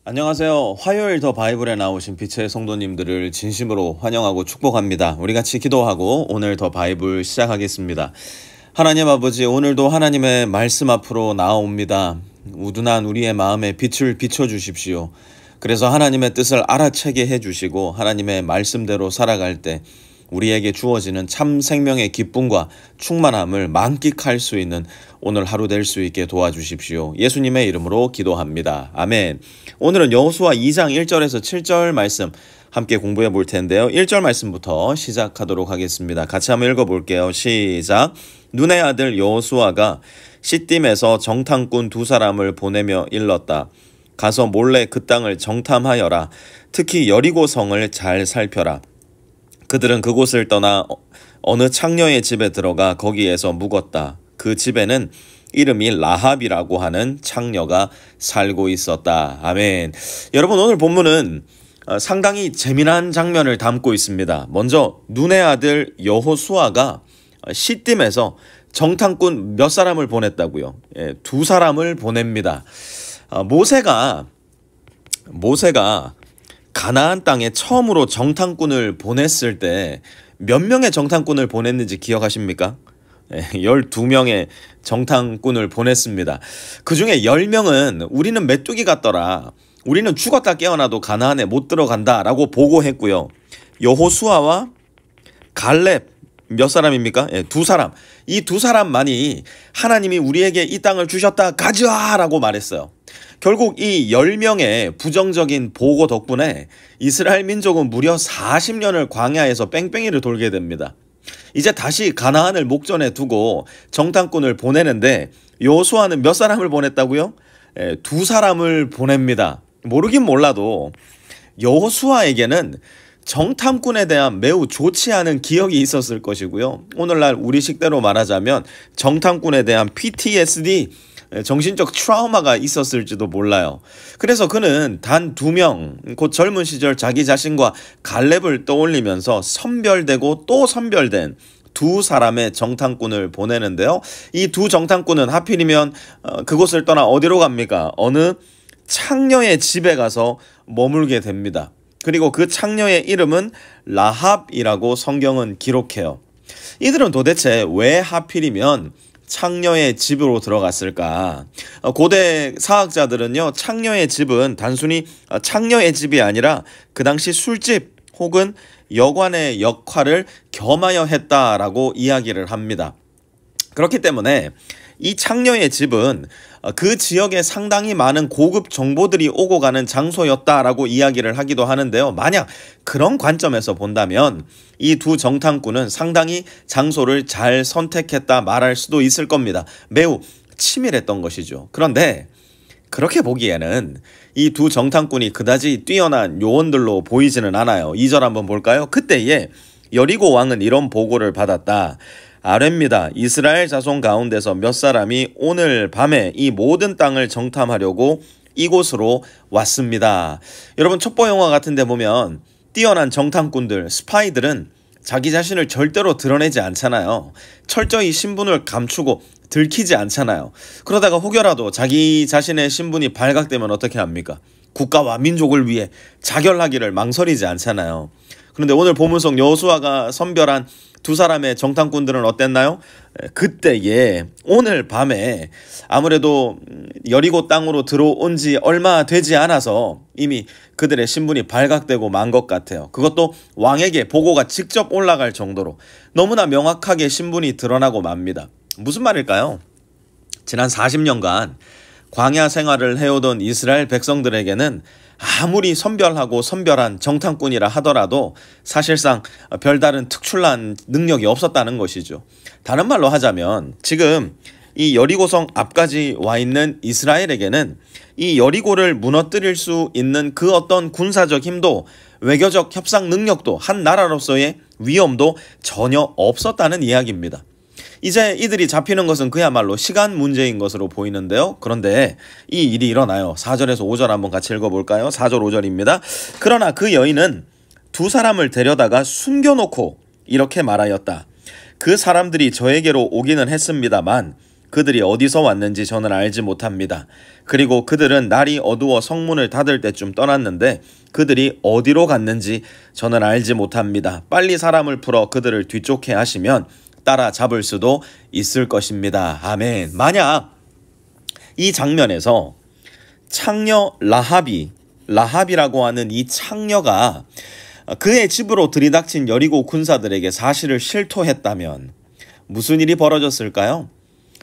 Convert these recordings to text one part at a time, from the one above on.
안녕하세요. 화요일 더 바이블에 나오신 빛의 성도님들을 진심으로 환영하고 축복합니다. 우리 같이 기도하고 오늘 더 바이블 시작하겠습니다. 하나님 아버지, 오늘도 하나님의 말씀 앞으로 나아옵니다. 우둔한 우리의 마음에 빛을 비춰주십시오. 그래서 하나님의 뜻을 알아채게 해주시고 하나님의 말씀대로 살아갈 때 우리에게 주어지는 참 생명의 기쁨과 충만함을 만끽할 수 있는 오늘 하루 될 수 있게 도와주십시오. 예수님의 이름으로 기도합니다. 아멘. 오늘은 여호수아 2장 1절에서 7절 말씀 함께 공부해 볼 텐데요. 1절 말씀부터 시작하도록 하겠습니다. 같이 한번 읽어볼게요. 시작. 눈의 아들 여호수아가 시딤에서 정탐꾼 두 사람을 보내며 일렀다. 가서 몰래 그 땅을 정탐하여라. 특히 여리고 성을 잘 살펴라. 그들은 그곳을 떠나 어느 창녀의 집에 들어가 거기에서 묵었다. 그 집에는 이름이 라합이라고 하는 창녀가 살고 있었다. 아멘. 여러분, 오늘 본문은 상당히 재미난 장면을 담고 있습니다. 먼저 눈의 아들 여호수아가 시딤에서 정탐꾼 몇 사람을 보냈다고요? 두 사람을 보냅니다. 모세가 가나안 땅에 처음으로 정탐꾼을 보냈을 때 몇 명의 정탐꾼을 보냈는지 기억하십니까? 12명의 정탐꾼을 보냈습니다. 그 중에 10명은 우리는 메뚜기 같더라. 우리는 죽었다 깨어나도 가나안에 못 들어간다 라고 보고했고요. 여호수아와 갈렙 몇 사람입니까? 두 사람. 이 두 사람만이 하나님이 우리에게 이 땅을 주셨다 가져와 라고 말했어요. 결국 이 10명의 부정적인 보고 덕분에 이스라엘 민족은 무려 40년을 광야에서 뺑뺑이를 돌게 됩니다. 이제 다시 가나안을 목전에 두고 정탐꾼을 보내는데 여호수아는 몇 사람을 보냈다고요? 두 사람을 보냅니다. 모르긴 몰라도 여호수아에게는 정탐꾼에 대한 매우 좋지 않은 기억이 있었을 것이고요. 오늘날 우리 식대로 말하자면 정탐꾼에 대한 PTSD, 정신적 트라우마가 있었을지도 몰라요. 그래서 그는 단 2명, 곧 젊은 시절 자기 자신과 갈렙을 떠올리면서 선별되고 또 선별된 두 사람의 정탐꾼을 보내는데요. 이 두 정탐꾼은 하필이면 그곳을 떠나 어디로 갑니까? 어느 창녀의 집에 가서 머물게 됩니다. 그리고 그 창녀의 이름은 라합이라고 성경은 기록해요. 이들은 도대체 왜 하필이면 창녀의 집으로 들어갔을까? 고대 사학자들은요, 창녀의 집은 단순히 창녀의 집이 아니라 그 당시 술집 혹은 여관의 역할을 겸하여 했다라고 이야기를 합니다. 그렇기 때문에 이 창녀의 집은 그 지역에 상당히 많은 고급 정보들이 오고 가는 장소였다라고 이야기를 하기도 하는데요. 만약 그런 관점에서 본다면 이 두 정탐꾼은 상당히 장소를 잘 선택했다 말할 수도 있을 겁니다. 매우 치밀했던 것이죠. 그런데 그렇게 보기에는 이 두 정탐꾼이 그다지 뛰어난 요원들로 보이지는 않아요. 2절 한번 볼까요? 그때에 여리고 왕은 이런 보고를 받았다. 아뢰입니다. 이스라엘 자손 가운데서 몇 사람이 오늘 밤에 이 모든 땅을 정탐하려고 이곳으로 왔습니다. 여러분, 첩보 영화 같은 데 보면 뛰어난 정탐꾼들, 스파이들은 자기 자신을 절대로 드러내지 않잖아요. 철저히 신분을 감추고 들키지 않잖아요. 그러다가 혹여라도 자기 자신의 신분이 발각되면 어떻게 합니까? 국가와 민족을 위해 자결하기를 망설이지 않잖아요. 그런데 오늘 본문 속 여호수아가 선별한 두 사람의 정탐꾼들은 어땠나요? 그때에 오늘 밤에 아무래도 여리고 땅으로 들어온 지 얼마 되지 않아서 이미 그들의 신분이 발각되고 만 것 같아요. 그것도 왕에게 보고가 직접 올라갈 정도로 너무나 명확하게 신분이 드러나고 맙니다. 무슨 말일까요? 지난 40년간 광야 생활을 해오던 이스라엘 백성들에게는 아무리 선별하고 선별한 정탐꾼이라 하더라도 사실상 별다른 특출난 능력이 없었다는 것이죠. 다른 말로 하자면 지금 이 여리고성 앞까지 와 있는 이스라엘에게는 이 여리고를 무너뜨릴 수 있는 그 어떤 군사적 힘도 외교적 협상 능력도 한 나라로서의 위험도 전혀 없었다는 이야기입니다. 이제 이들이 잡히는 것은 그야말로 시간 문제인 것으로 보이는데요. 그런데 이 일이 일어나요. 4절에서 5절 한번 같이 읽어볼까요? 4절 5절입니다. 그러나 그 여인은 두 사람을 데려다가 숨겨놓고 이렇게 말하였다. 그 사람들이 저에게로 오기는 했습니다만 그들이 어디서 왔는지 저는 알지 못합니다. 그리고 그들은 날이 어두워 성문을 닫을 때쯤 떠났는데 그들이 어디로 갔는지 저는 알지 못합니다. 빨리 사람을 풀어 그들을 뒤쫓게 하시면 따라잡을 수도 있을 것입니다. 아멘. 만약 이 장면에서 창녀 라합이라고 하는 이 창녀가 그의 집으로 들이닥친 여리고 군사들에게 사실을 실토했다면 무슨 일이 벌어졌을까요?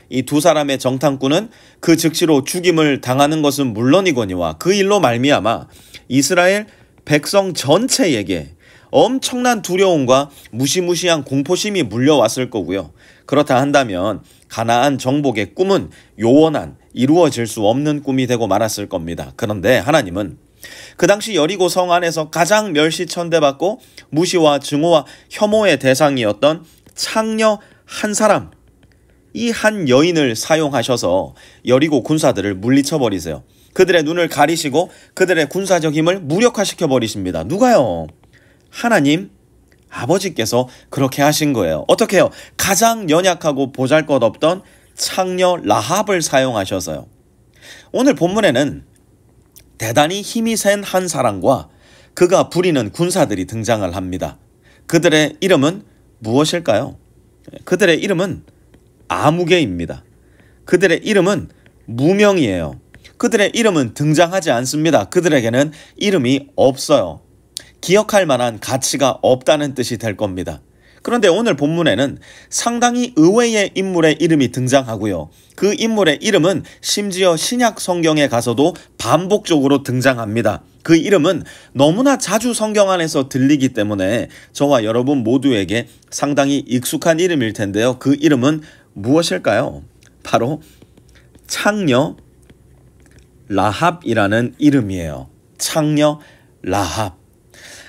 이 두 사람의 정탐꾼은 그 즉시로 죽임을 당하는 것은 물론이거니와 그 일로 말미암아 이스라엘 백성 전체에게 엄청난 두려움과 무시무시한 공포심이 물려왔을 거고요. 그렇다 한다면 가나안 정복의 꿈은 요원한 이루어질 수 없는 꿈이 되고 말았을 겁니다. 그런데 하나님은 그 당시 여리고 성 안에서 가장 멸시천대받고 무시와 증오와 혐오의 대상이었던 창녀 한 사람, 이 한 여인을 사용하셔서 여리고 군사들을 물리쳐 버리세요. 그들의 눈을 가리시고 그들의 군사적 힘을 무력화시켜 버리십니다. 누가요? 하나님 아버지께서 그렇게 하신 거예요. 어떻게 해요? 가장 연약하고 보잘것없던 창녀 라합을 사용하셔서요. 오늘 본문에는 대단히 힘이 센 한 사람과 그가 부리는 군사들이 등장을 합니다. 그들의 이름은 무엇일까요? 그들의 이름은 아무개입니다. 그들의 이름은 무명이에요. 그들의 이름은 등장하지 않습니다. 그들에게는 이름이 없어요. 기억할 만한 가치가 없다는 뜻이 될 겁니다. 그런데 오늘 본문에는 상당히 의외의 인물의 이름이 등장하고요. 그 인물의 이름은 심지어 신약 성경에 가서도 반복적으로 등장합니다. 그 이름은 너무나 자주 성경 안에서 들리기 때문에 저와 여러분 모두에게 상당히 익숙한 이름일 텐데요. 그 이름은 무엇일까요? 바로 창녀 라합이라는 이름이에요. 창녀 라합.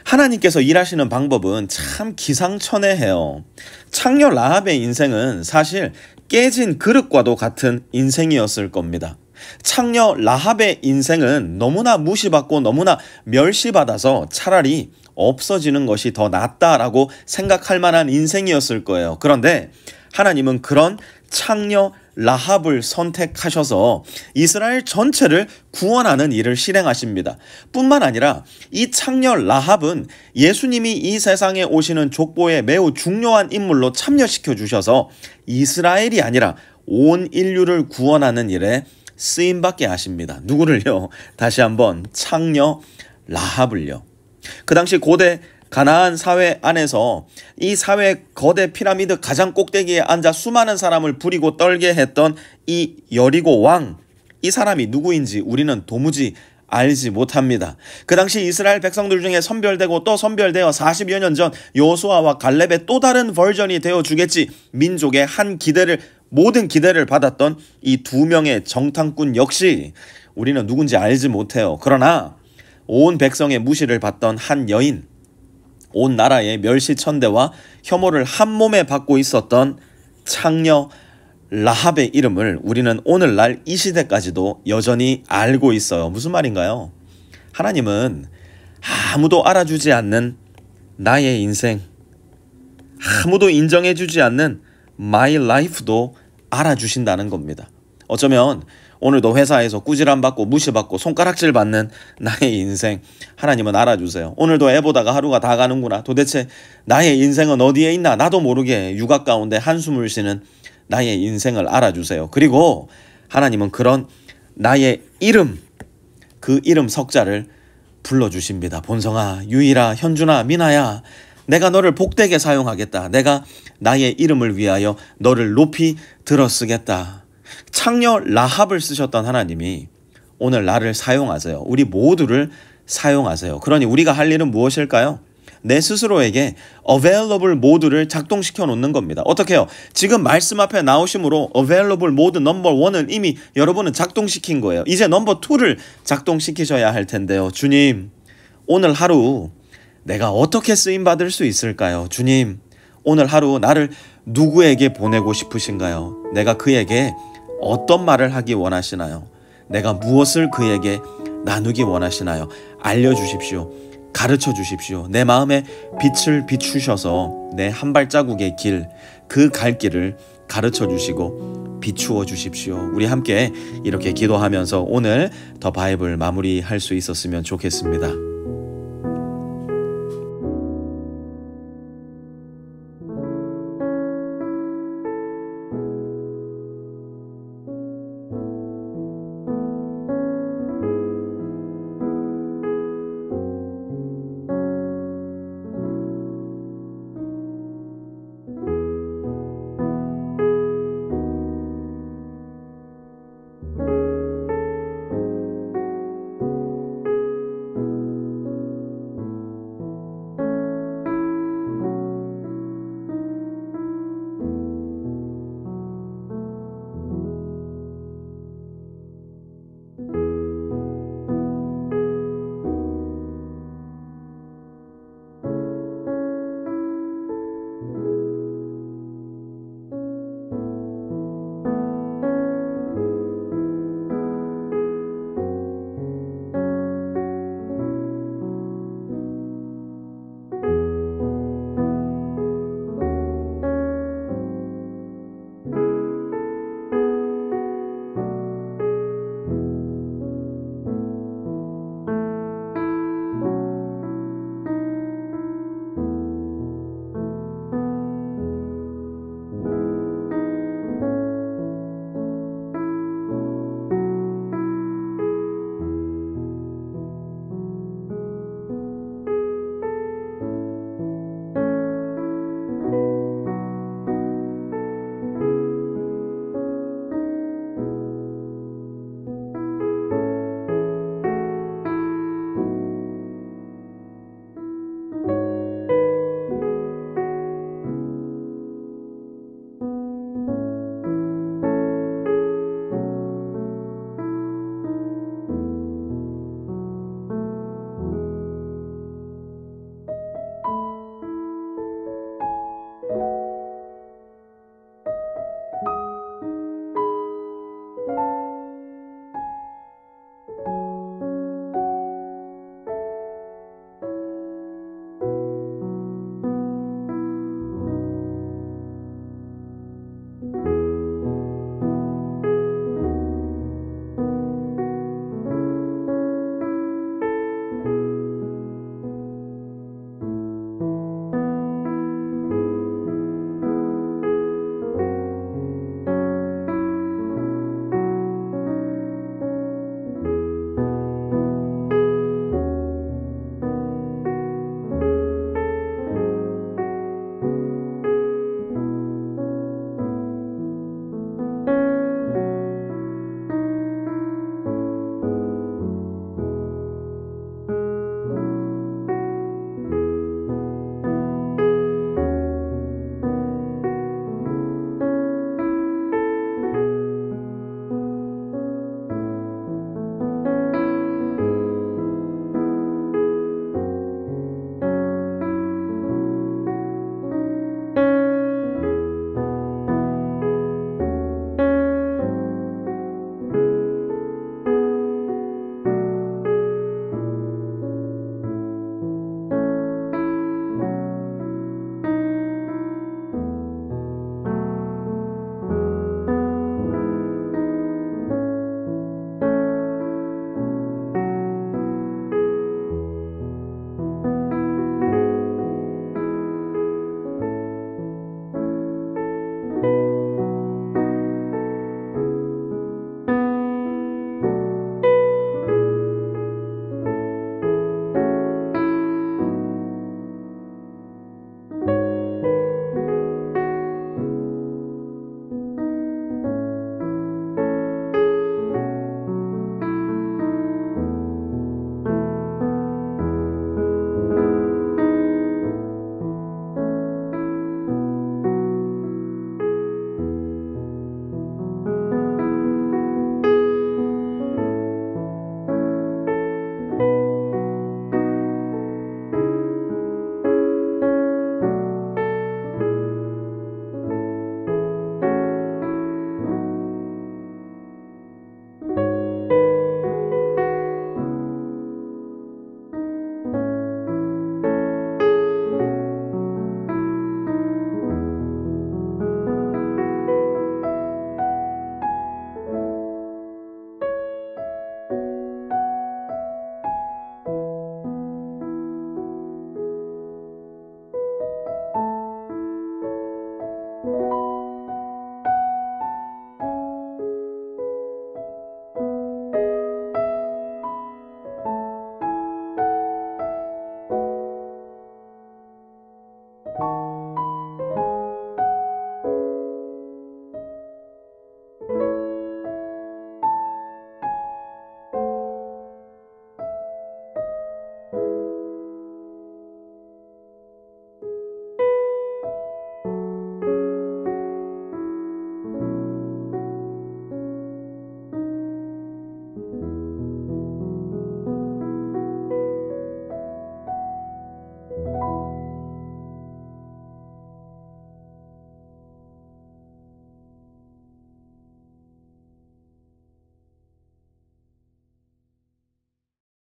하나님께서 일하시는 방법은 참 기상천외해요. 창녀 라합의 인생은 사실 깨진 그릇과도 같은 인생이었을 겁니다. 창녀 라합의 인생은 너무나 무시받고 너무나 멸시받아서 차라리 없어지는 것이 더 낫다라고 생각할 만한 인생이었을 거예요. 그런데 하나님은 그런 창녀 라합을 선택하셔서 이스라엘 전체를 구원하는 일을 실행하십니다. 뿐만 아니라 이 창녀 라합은 예수님이 이 세상에 오시는 족보에 매우 중요한 인물로 참여시켜 주셔서 이스라엘이 아니라 온 인류를 구원하는 일에 쓰임받게 하십니다. 누구를요? 다시 한번 창녀 라합을요. 그 당시 고대 가나안 사회 안에서 이 사회 거대 피라미드 가장 꼭대기에 앉아 수많은 사람을 부리고 떨게 했던 이 여리고 왕, 이 사람이 누구인지 우리는 도무지 알지 못합니다. 그 당시 이스라엘 백성들 중에 선별되고 또 선별되어 40여 년 전 여호수아와 갈렙의 또 다른 버전이 되어 주겠지, 민족의 한 기대를, 모든 기대를 받았던 이 두 명의 정탐꾼 역시 우리는 누군지 알지 못해요. 그러나 온 백성의 무시를 받던 한 여인, 온 나라의 멸시천대와 혐오를 한 몸에 받고 있었던 창녀 라합의 이름을 우리는 오늘날 이 시대까지도 여전히 알고 있어요. 무슨 말인가요? 하나님은 아무도 알아주지 않는 나의 인생, 아무도 인정해주지 않는 my life도 알아주신다는 겁니다. 어쩌면 오늘도 회사에서 꾸지람받고 무시받고 손가락질 받는 나의 인생, 하나님은 알아주세요. 오늘도 애보다가 하루가 다 가는구나. 도대체 나의 인생은 어디에 있나? 나도 모르게 육아 가운데 한숨을 쉬는 나의 인생을 알아주세요. 그리고 하나님은 그런 나의 이름, 그 이름 석자를 불러주십니다. 본성아, 유일아, 현준아, 미나야, 내가 너를 복되게 사용하겠다. 내가 나의 이름을 위하여 너를 높이 들어쓰겠다. 창녀 라합을 쓰셨던 하나님이 오늘 나를 사용하세요. 우리 모두를 사용하세요. 그러니 우리가 할 일은 무엇일까요? 내 스스로에게 available 모드를 작동시켜 놓는 겁니다. 어떻게 해요? 지금 말씀 앞에 나오심으로 available 모드 넘버 1을 이미 여러분은 작동시킨 거예요. 이제 넘버 2를 작동시키셔야 할 텐데요. 주님, 오늘 하루 내가 어떻게 쓰임받을 수 있을까요? 주님, 오늘 하루 나를 누구에게 보내고 싶으신가요? 내가 그에게 어떤 말을 하기 원하시나요? 내가 무엇을 그에게 나누기 원하시나요? 알려주십시오. 가르쳐 주십시오. 내 마음에 빛을 비추셔서 내 한 발자국의 길, 그 갈 길을 가르쳐 주시고 비추어 주십시오. 우리 함께 이렇게 기도하면서 오늘 더 바이블 마무리할 수 있었으면 좋겠습니다.